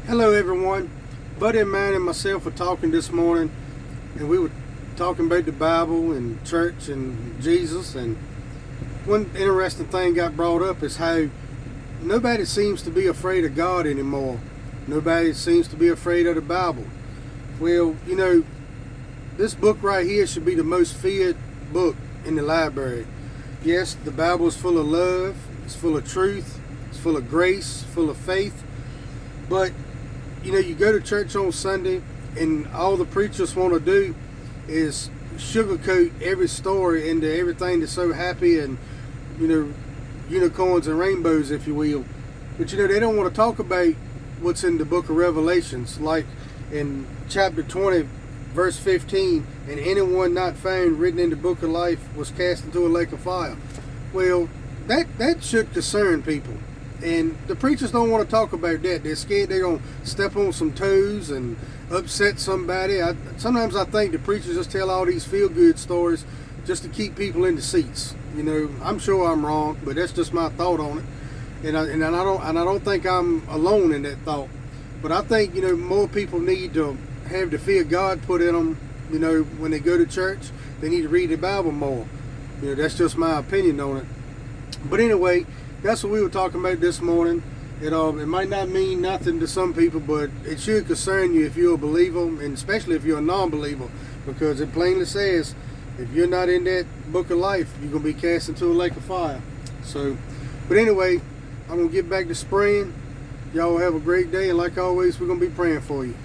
Hello everyone. Buddy of mine and myself were talking this morning, and we were talking about the Bible and church and Jesus, and one interesting thing got brought up is how nobody seems to be afraid of God anymore. Nobody seems to be afraid of the Bible. Well, this book right here should be the most feared book in the library. Yes, the Bible is full of love, it's full of truth, it's full of grace, full of faith, but you go to church on Sunday and all the preachers want to do is sugarcoat every story into everything that's so happy and, unicorns and rainbows, if you will. But, they don't want to talk about what's in the book of Revelations, like in chapter 20, verse 15, and anyone not found written in the book of life was cast into a lake of fire. Well, that should concern people. And the preachers don't want to talk about that. They're scared they're going to step on some toes and upset somebody. Sometimes I think the preachers just tell all these feel-good stories just to keep people in the seats. I'm sure I'm wrong, but that's just my thought on it. And I don't think I'm alone in that thought. But I think, more people need to have the fear of God put in them, when they go to church. They need to read the Bible more. That's just my opinion on it. But anyway, that's what we were talking about this morning. It might not mean nothing to some people, but it should concern you if you're a believer, and especially if you're a non-believer, because it plainly says, if you're not in that book of life, you're going to be cast into a lake of fire. But anyway, I'm going to get back to spraying. Y'all have a great day, and like always, we're going to be praying for you.